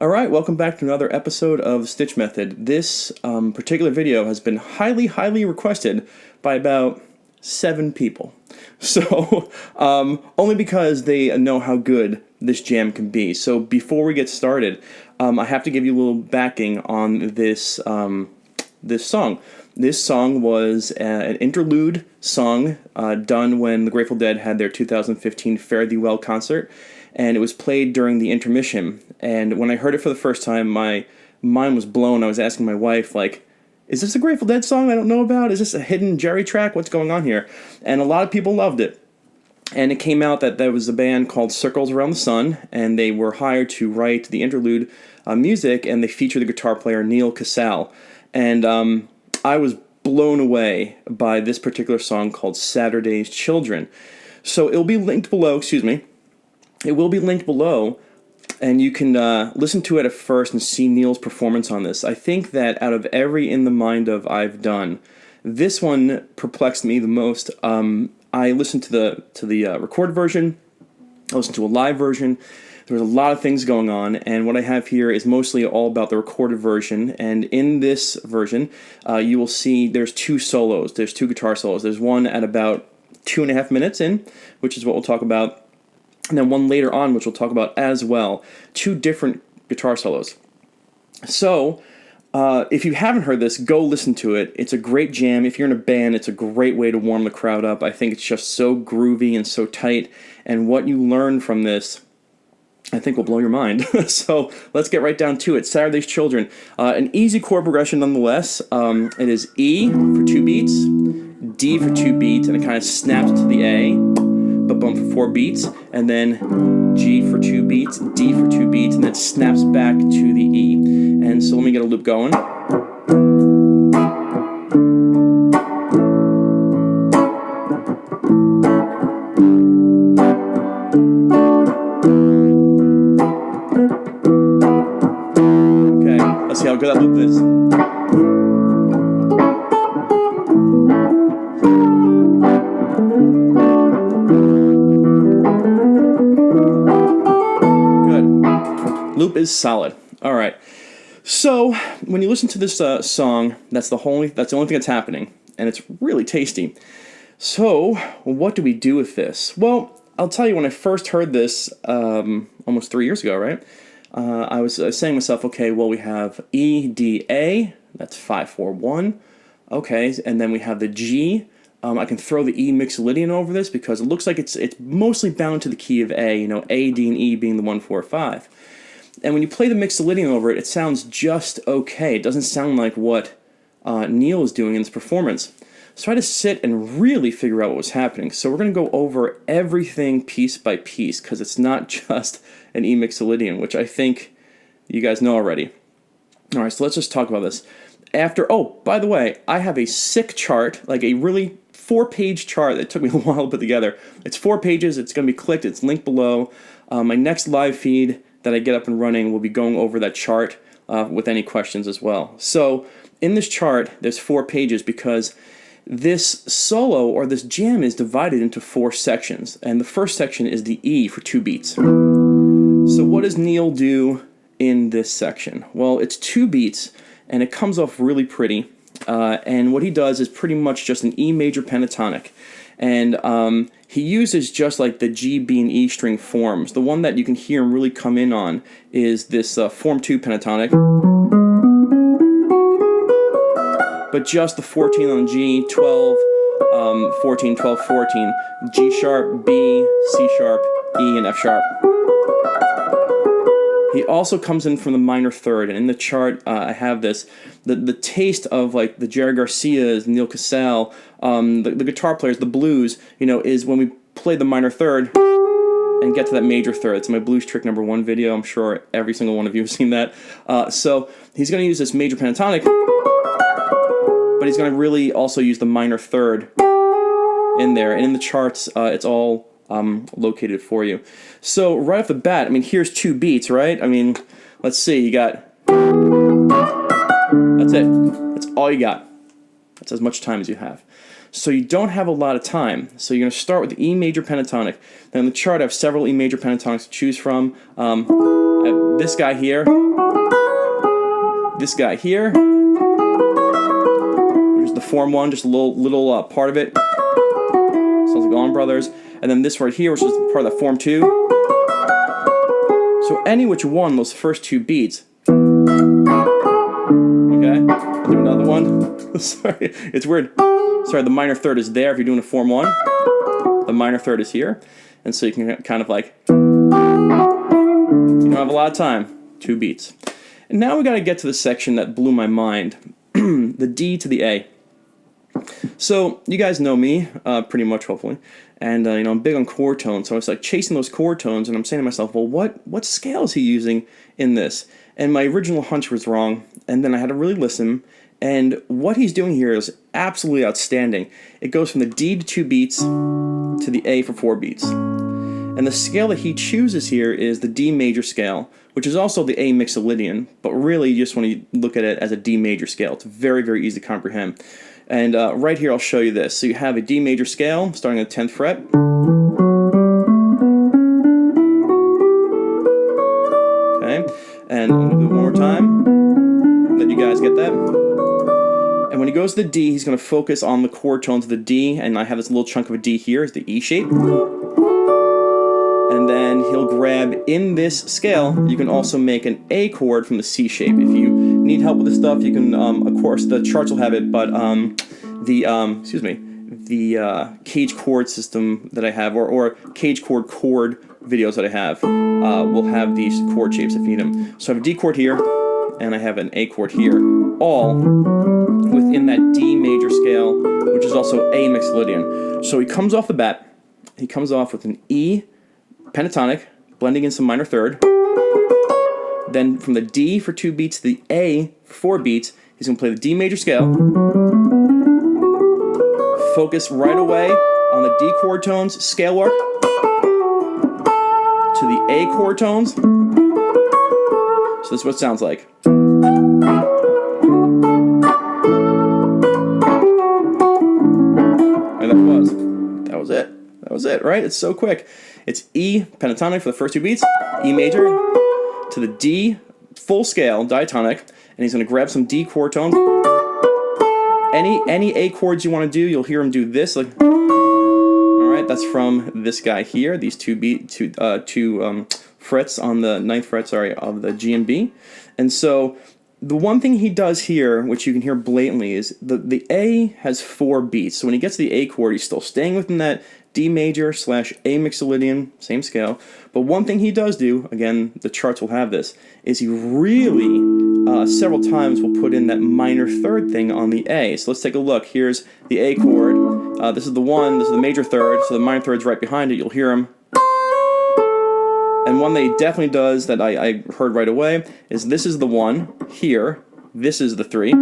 All right, welcome back to another episode of the Stitch Method. This particular video has been highly requested by about 7 people. So, only because they know how good this jam can be. So before we get started, I have to give you a little backing on this this song. This song was an interlude song done when the Grateful Dead had their 2015 Fare Thee Well concert, and it was played during the intermission. And when I heard it for the first time, my mind was blown. I was asking my wife, like, is this a Grateful Dead song I don't know about? Is this a hidden Jerry track? What's going on here? And a lot of people loved it. And it came out that there was a band called Circles Around the Sun, and they were hired to write the interlude music, and they featured the guitar player Neal Casal. And I was blown away by this particular song called Saturday's Children. So it'll be linked below, It will be linked below, and you can listen to it at first and see Neal's performance on this. I think that out of every In the Mind of I've done, this one perplexed me the most. I listened to the recorded version, I listened to a live version. There was a lot of things going on, and what I have here is mostly all about the recorded version. And in this version, you will see there's 2 solos. There's 2 guitar solos. There's one at about 2.5 minutes in, which is what we'll talk about. And then one later on, which we'll talk about as well. 2 different guitar solos. So, if you haven't heard this, go listen to it. It's a great jam. If you're in a band, it's a great way to warm the crowd up. I think it's just so groovy and so tight. And what you learn from this, I think, will blow your mind. So let's get right down to it. Saturday's Children. An easy chord progression nonetheless. It is E for 2 beats, D for 2 beats, and it kind of snaps to the A, ba-bum for 4 beats, and then G for 2 beats, D for 2 beats, and then snaps back to the E. And so let me get a loop going. See how good that loop is. Good. Loop is solid. All right. So when you listen to this song, that's the only thing that's happening, and it's really tasty. So what do we do with this? Well, I'll tell you, when I first heard this almost 3 years ago, right? I was saying to myself, okay, well, we have E, D, A, that's 5-4-1, okay, and then we have the G. I can throw the E mixolydian over this because it looks like it's mostly bound to the key of A, A, D, and E being the 1-4-5. And when you play the mixolydian over it, it sounds just okay. It doesn't sound like what Neal is doing in this performance. So I had to sit and really figure out what was happening. So we're going to go over everything piece by piece, because it's not just an E mixolydian, which I think you guys know already. All right, so let's just talk about this. By the way, I have a sick chart, like a really 4-page chart that took me a while to put together. It's 4 pages. It's going to be clicked. It's linked below. My next live feed that I get up and running will be going over that chart with any questions as well. So in this chart, there's 4 pages because this solo, or this jam, is divided into 4 sections, and the first section is the E for 2 beats. So what does Neal do in this section? Well, it's 2 beats, and it comes off really pretty, and what he does is pretty much just an E major pentatonic, and he uses just like the G, B, and E string forms. The one that you can hear him really come in on is this form 2 pentatonic, but just the 14 on G, 12, 14, 12, 14, G sharp, B, C sharp, E, and F sharp. He also comes in from the minor third, and in the chart I have this, the taste of like the Jerry Garcias, Neal Casal, the guitar players, the blues, is when we play the minor third and get to that major third. It's my blues trick number 1 video. I'm sure every single one of you have seen that. So he's going to use this major pentatonic, but he's going to really also use the minor third in there. And in the charts, it's all located for you. So right off the bat, here's 2 beats, right? Let's see, you got... That's it. That's all you got. That's as much time as you have. So you don't have a lot of time. So you're going to start with the E major pentatonic. Then on the chart, I have several E major pentatonics to choose from. I have this guy here. this guy here, which is the form 1, just a little part of it. Sounds like Allman Brothers. And then this right here, which is part of that form 2. So any which one, those first 2 beats. Okay, I'll do another one. Sorry, it's weird. Sorry, the minor third is there if you're doing a form 1. The minor third is here. And so you can kind of like, you don't have a lot of time, 2 beats. And now we got to get to the section that blew my mind, the D to the A. So you guys know me, pretty much, hopefully, and you know, I'm big on chord tones. So I was like chasing those chord tones, and I'm saying to myself, well, what scale is he using in this? And my original hunch was wrong, and then I had to really listen. And what he's doing here is absolutely outstanding. It goes from the D to 2 beats to the A for 4 beats. And the scale that he chooses here is the D major scale, which is also the A Mixolydian, but really you just want to look at it as a D major scale. It's very, very easy to comprehend. And right here I'll show you this. So you have a D major scale starting at the 10th fret. Okay, and I'm going to do it one more time. Let you guys get that. And when he goes to the D, he's going to focus on the chord tones of the D, and I have this little chunk of a D here, it's the E shape. And then he'll grab, in this scale, you can also make an A chord from the C shape. If you need help with this stuff, you can, of course, the charts will have it, but the cage chord system that I have, or cage chord videos that I have, will have these chord shapes if you need them. So I have a D chord here, and I have an A chord here, all within that D major scale, which is also A Mixolydian. So he comes off the bat, he comes off with an E pentatonic, blending in some minor third. Then from the D for 2 beats to the A for 4 beats, he's going to play the D major scale. Focus right away on the D chord tones, scale work, to the A chord tones. So this is what it sounds like. And that was it. That was it, right? It's so quick. It's E pentatonic for the first 2 beats, E major to the D full scale diatonic, and he's going to grab some D chord tones. Any A chords you want to do, you'll hear him do this. Like, all right, that's from this guy here. These 2 frets on the 9th fret, of the G and B. And so the one thing he does here, which you can hear blatantly, is the A has 4 beats. So when he gets to the A chord, he's still staying within that D major / A Mixolydian, same scale. But one thing he does do, again, the charts will have this, is he really several times will put in that minor third thing on the A. So let's take a look. Here's the A chord. This is the 1, this is the major third, so the minor third's right behind it. You'll hear him. And one that he definitely does that I heard right away is this is the 1 here, this is the 3,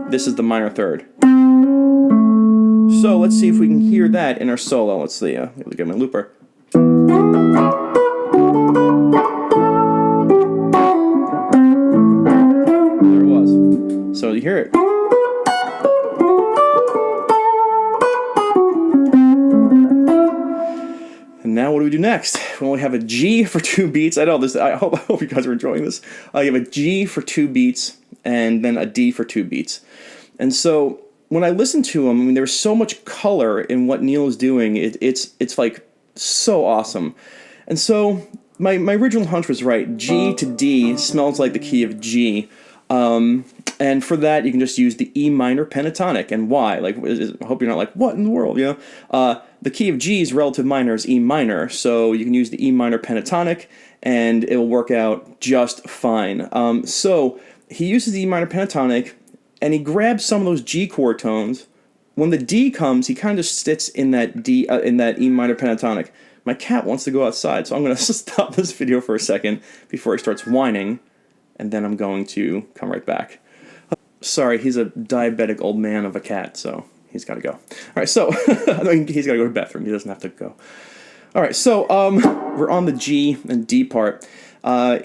this is the minor third. So let's see if we can hear that in our solo. Let's see, let me get my looper. There it was. So you hear it. And now what do we do next? We only have a G for 2 beats. I know this. I hope you guys are enjoying this. You have a G for 2 beats and then a D for 2 beats. And so when I listened to him, I mean, there's so much color in what Neal is doing. It's like so awesome. And so my original hunch was right. G to D smells like the key of G. And for that, you can just use the E minor pentatonic. And why? Like, I hope you're not like, what in the world, you know? The key of G's relative minor is E minor, so you can use the E minor pentatonic, and it will work out just fine. So he uses the E minor pentatonic, and he grabs some of those G chord tones. When the D comes, he kind of just sits in that D, in that E minor pentatonic. My cat wants to go outside, so I'm going to stop this video for a second before he starts whining, and then I'm going to come right back. Sorry, he's a diabetic old man of a cat, so he's got to go. All right, so I mean, he's got to go to the bathroom. He doesn't have to go. All right, so we're on the G and D part.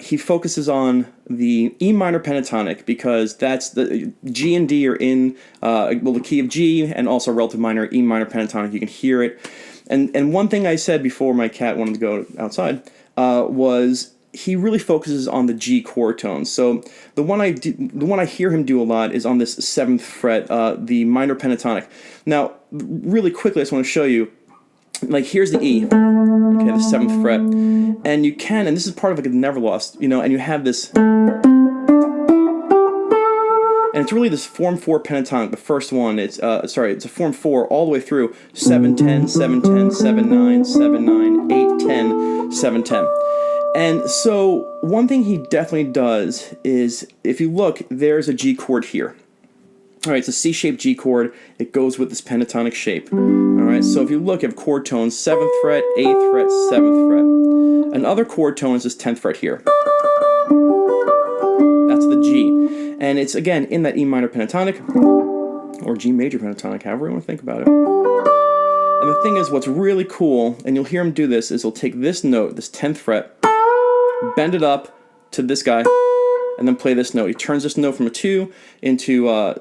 He focuses on the E minor pentatonic because that's the G and D are in the key of G and also relative minor E minor pentatonic. You can hear it. And one thing I said before my cat wanted to go outside was he really focuses on the G chord tones. So the one I hear him do a lot is on this 7th fret, the minor pentatonic. Now, really quickly, I just want to show you. Like, here's the E, okay, the 7th fret, and you can, and this is part of like a Never Lost, you know, and you have this, and it's really this form 4 pentatonic. The first one, it's it's a form 4 all the way through 7-10, 7-10, 7-9, 7-9, 8-10, 7-10. And so one thing he definitely does is, if you look, there's a G chord here. All right, it's a C-shaped G chord. It goes with this pentatonic shape. All right, so if you look, you have chord tones, 7th fret, 8th fret, 7th fret. Another chord tone is this 10th fret here. That's the G. And it's, again, in that E minor pentatonic, or G major pentatonic, however you want to think about it. And the thing is, what's really cool, and you'll hear him do this, is he'll take this note, this 10th fret, bend it up to this guy, and then play this note. He turns this note from a 2 into, oh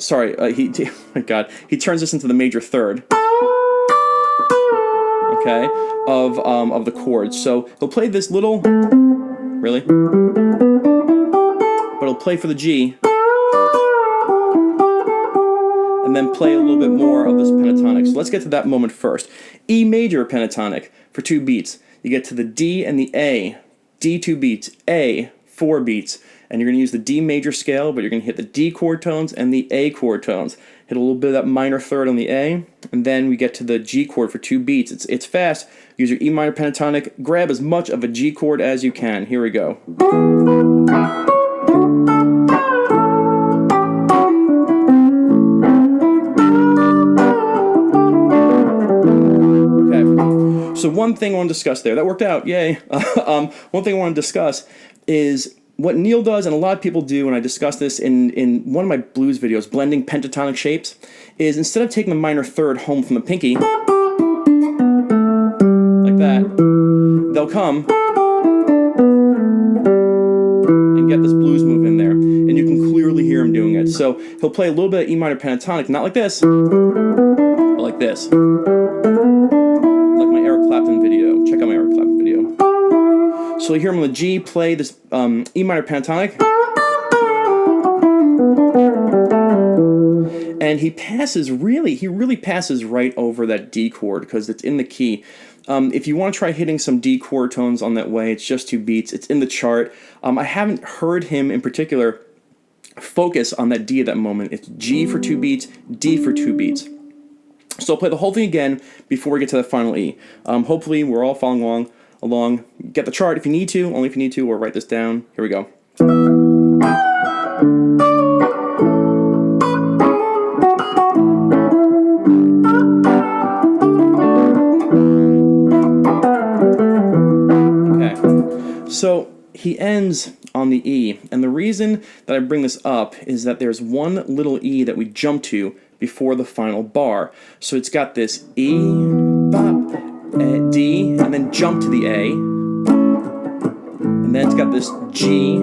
my God, he turns this into the major 3rd, okay, of the chords. So he'll play this little, really, but he'll play for the G, and then play a little bit more of this pentatonic. So let's get to that moment first. E major pentatonic for 2 beats. You get to the D and the A, D 2 beats, A 4 beats. And you're going to use the D major scale, but you're going to hit the D chord tones and the A chord tones. Hit a little bit of that minor 3rd on the A, and then we get to the G chord for 2 beats. It's fast. Use your E minor pentatonic. Grab as much of a G chord as you can. Here we go. Okay. So one thing I want to discuss there. That worked out. Yay. One thing I want to discuss is what Neal does, and a lot of people do, and I discussed this in one of my blues videos, blending pentatonic shapes, is instead of taking the minor 3rd home from the pinky, like that, they'll come and get this blues move in there, and you can clearly hear him doing it. So he'll play a little bit of E minor pentatonic, not like this, but like this. Like my Eric Clapton video. Check out my Eric Clapton video. So you hear him on the G play this E minor pentatonic, and he really passes right over that D chord because it's in the key. If you want to try hitting some D chord tones on that way, it's just 2 beats. It's in the chart. I haven't heard him in particular focus on that D at that moment. It's G for 2 beats, D for 2 beats. So I'll play the whole thing again before we get to the final E. Hopefully we're all following along. Get the chart if you need to, only if you need to, or write this down. Here we go. Okay, so he ends on the E, and the reason that I bring this up is that there's one little E that we jump to before the final bar. So it's got this E, D, and then jump to the A, and then it's got this G,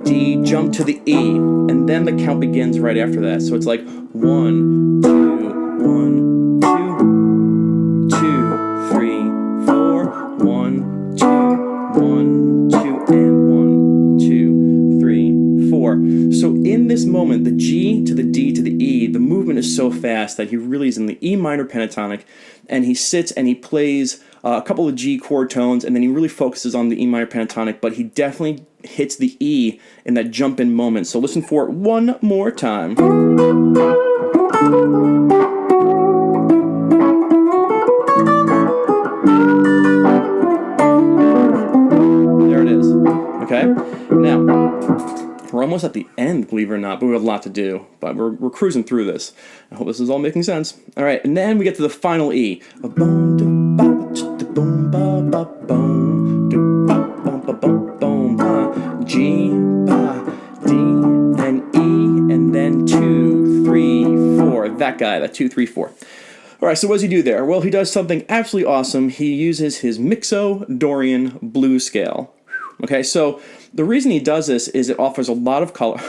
D, jump to the E, and then the count begins right after that. So it's like 1, 2, 1, 2, 2, 3, 4, 1, 2, 1, 2, and 1, 2, 3, 4. So in this moment, the G to the D to the E, the movement is so fast that he really is in the E minor pentatonic, and he sits and he plays a couple of G chord tones, and then he really focuses on the E minor pentatonic, but he definitely hits the E in that jump-in moment. So listen for it one more time. There it is. Okay? Now, we're almost at the end, believe it or not, but we have a lot to do. But we're cruising through this. I hope this is all making sense. All right, and then we get to the final E. G, D, and E, and then 2, 3, 4. That guy, that 2, 3, 4. All right, so what does he do there? Well, he does something absolutely awesome. He uses his MixoDorianBlues scale. Okay, so the reason he does this is it offers a lot of color,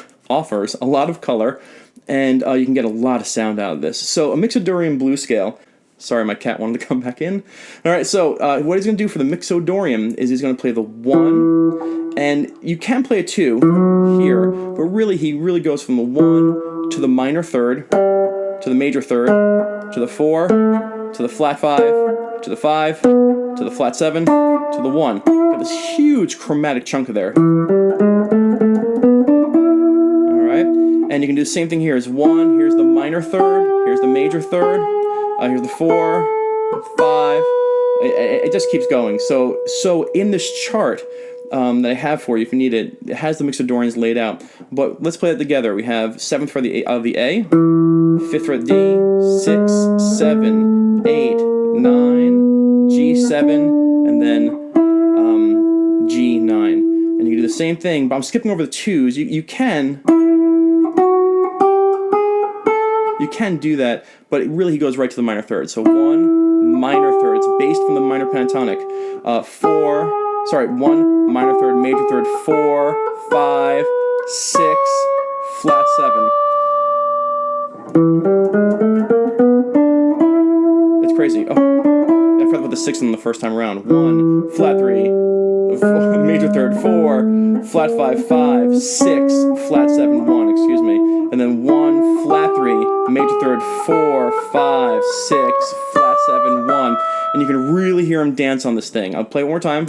and you can get a lot of sound out of this. So a MixoDorianBlues scale, Sorry, my cat wanted to come back in. All right, so what he's going to do for the MixoDorian is he's going to play the 1, and you can play a 2 here, but really he really goes from the 1 to the minor 3rd, to the major 3rd, to the 4, to the flat 5, to the 5, to the flat 7, to the 1. Got this huge chromatic chunk there. All right, and you can do the same thing here. Is 1, here's the minor 3rd, here's the major 3rd, here's the 4, 5. It just keeps going. So in this chart that I have for you, if you need it, it has the MixoDorians laid out. But let's play it together. We have 7th fret of the A, 5th fret D, 6, 7, 8, 9, G7, and then G9. And you can do the same thing, but I'm skipping over the 2s. You can do that, but really he goes right to the minor 3rd. So 1 minor 3rd. It's based from the minor pentatonic. 1 minor 3rd, major 3rd, 4, 5, 6, flat 7. It's crazy. Oh, I forgot about the 6th in the first time around. 1, flat 3, major 3rd, 4, flat 5, 5, 6, flat 7, 1, excuse me. And then 1, flat 3, major 3rd, 4, 5, 6, flat 7, 1. And you can really hear him dance on this thing. I'll play it one more time.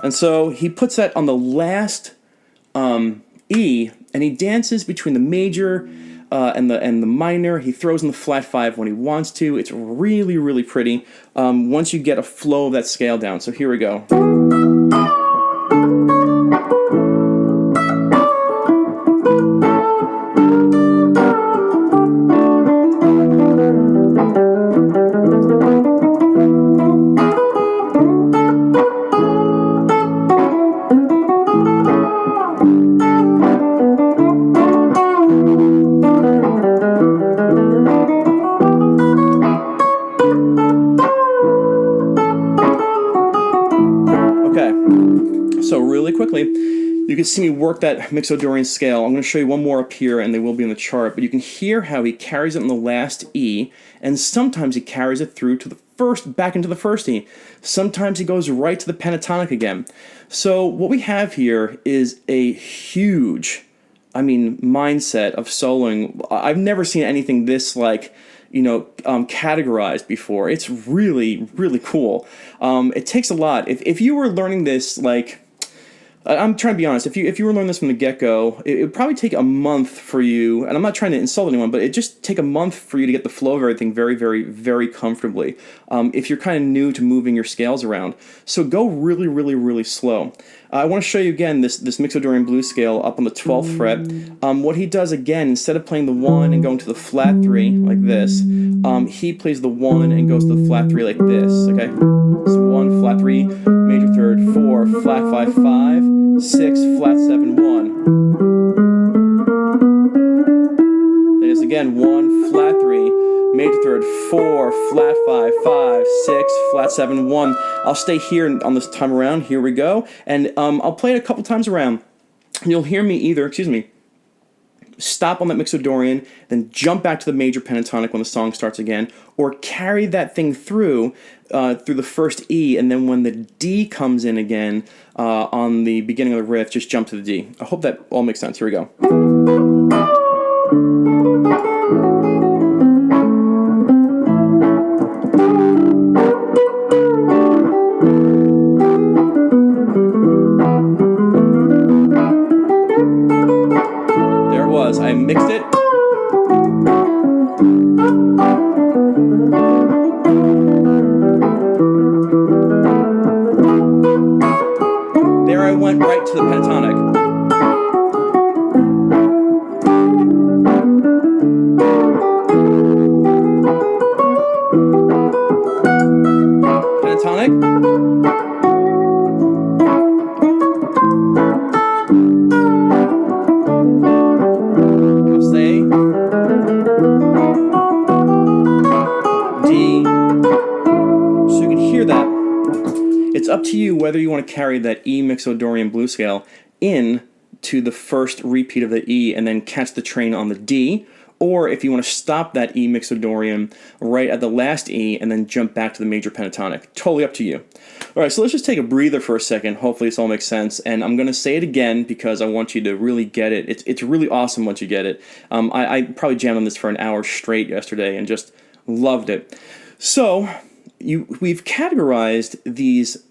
And so he puts that on the last E, and he dances between the major and the minor. He throws in the flat 5 when he wants to. It's really, really pretty once you get a flow of that scale down. So here we go. So really quickly, you can see me work that MixoDorian scale. I'm going to show you one more up here, and they will be in the chart. But you can hear how he carries it in the last E, and sometimes he carries it through to the first, back into the first E. Sometimes he goes right to the pentatonic again. So what we have here is a huge, mindset of soloing. I've never seen anything this categorized before. It's really, really cool. It takes a lot. If you were learning this, I'm trying to be honest, if you were learning this from the get-go, it would probably take a month for you, and I'm not trying to insult anyone, but it'd just take a month for you to get the flow of everything very, very, very comfortably, if you're kind of new to moving your scales around. So go really, really, really slow. I want to show you again this MixoDorianBlues scale up on the 12th fret. What he does again, instead of playing the 1 and going to the flat 3 like this, he plays the 1 and goes to the flat 3 like this, okay? So 1, flat 3, major 3rd, 4, flat 5, 5, 6, flat 7, 1. Then it's again 1, flat 3, major 3rd, 4, flat 5, 5, 6, flat 7, 1. I'll stay here on this time around. Here we go. And I'll play it a couple times around. You'll hear me either, stop on that MixoDorian, then jump back to the major pentatonic when the song starts again, or carry that thing through the first E, and then when the D comes in again on the beginning of the riff, just jump to the D. I hope that all makes sense. Here we go. I mixed it. There I went right to the pentatonic. Pentatonic. It's up to you whether you want to carry that E MixoDorianBlues scale in to the first repeat of the E and then catch the train on the D, or if you want to stop that E Mixodorian right at the last E and then jump back to the major pentatonic. Totally up to you. All right, so let's just take a breather for a second. Hopefully this all makes sense. And I'm going to say it again because I want you to really get it. It's really awesome once you get it. I probably jammed on this for an hour straight yesterday and just loved it. So we've categorized these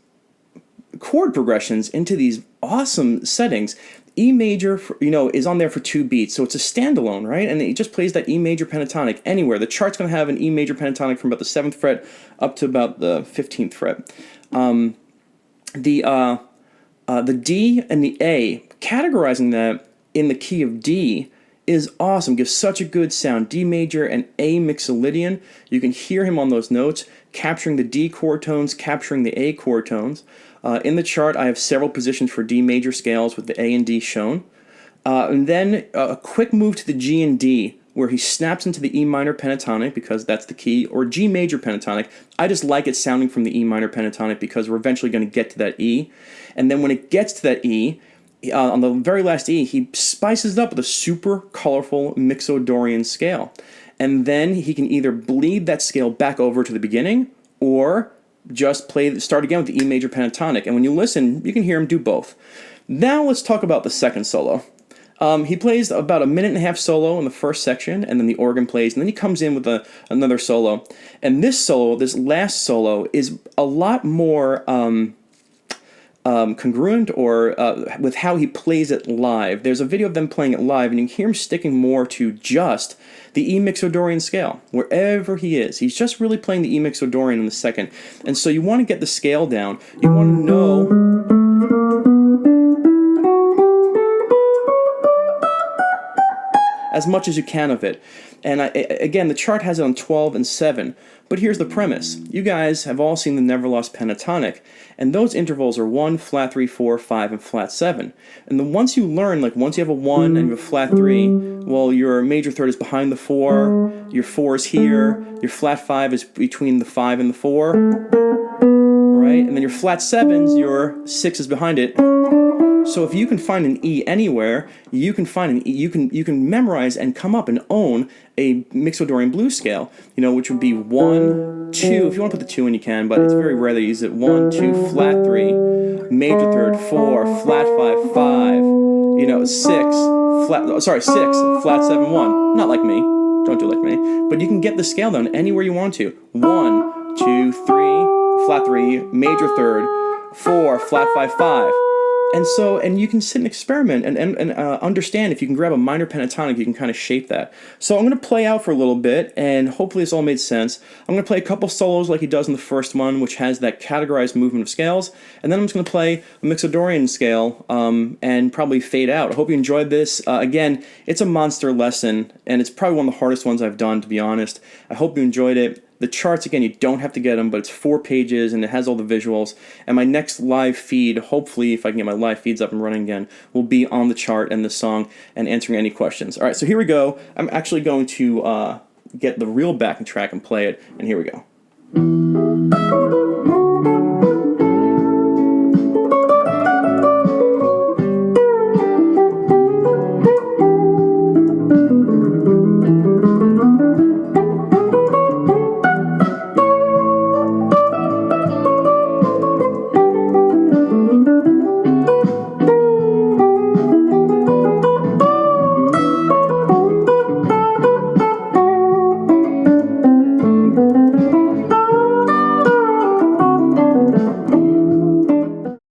chord progressions into these awesome settings. E major, is on there for 2 beats, so it's a standalone, right? And it just plays that E major pentatonic anywhere. The chart's going to have an E major pentatonic from about the 7th fret up to about the 15th fret. The D and the A, categorizing that in the key of D is awesome. Gives such a good sound. D major and A mixolydian. You can hear him on those notes, capturing the D chord tones, capturing the A chord tones. In the chart, I have several positions for D major scales with the A and D shown. And then a quick move to the G and D, where he snaps into the E minor pentatonic because that's the key, or G major pentatonic. I just like it sounding from the E minor pentatonic because we're eventually going to get to that E. And then when it gets to that E, on the very last E, he spices it up with a super colorful MixoDorian scale. And then he can either bleed that scale back over to the beginning, or just start again with the E major pentatonic. And when you listen, you can hear him do both. Now let's talk about the second solo. He plays about a 1.5-minute solo in the first section, and then the organ plays, and then he comes in with another solo. And this last solo, is a lot more congruent or with how he plays it live. There's a video of them playing it live, and you can hear him sticking more to just the E Mixodorian scale, wherever he is. He's just really playing the E Mixodorian in the second. And so you want to get the scale down. You want to know as much as you can of it. And again, the chart has it on 12 and 7. But here's the premise. You guys have all seen the Never Lost pentatonic, and those intervals are 1, flat 3, 4, 5, and flat 7. And then once you learn, once you have a 1 and you have a flat 3, well, your major third is behind the 4, your 4 is here, your flat 5 is between the 5 and the 4, right? And then your flat 7s, your 6 is behind it. So if you can find an E anywhere, you can find an E. You can memorize and come up and own a MixoDorianBlues scale, which would be 1, 2. If you want to put the 2 in, you can, but it's very rare they use it. 1, 2, flat 3, major third, 4, flat 5, 5, 6, 6, flat 7, 1. Not like me. Don't do it like me. But you can get the scale down anywhere you want to. 1, 2, 3, flat 3, major third, 4, flat 5, 5. And you can sit and experiment and understand if you can grab a minor pentatonic, you can kind of shape that. So I'm going to play out for a little bit, and hopefully this all made sense. I'm going to play a couple solos like he does in the first one, which has that categorized movement of scales, and then I'm just going to play a Mixodorian scale and probably fade out. I hope you enjoyed this. Again, it's a monster lesson, and it's probably one of the hardest ones I've done, to be honest. I hope you enjoyed it. The charts, again, you don't have to get them, but it's 4 pages, and it has all the visuals. And my next live feed, hopefully, if I can get my live feeds up and running again, will be on the chart and the song and answering any questions. All right, so here we go. I'm actually going to get the real backing track and play it, and here we go.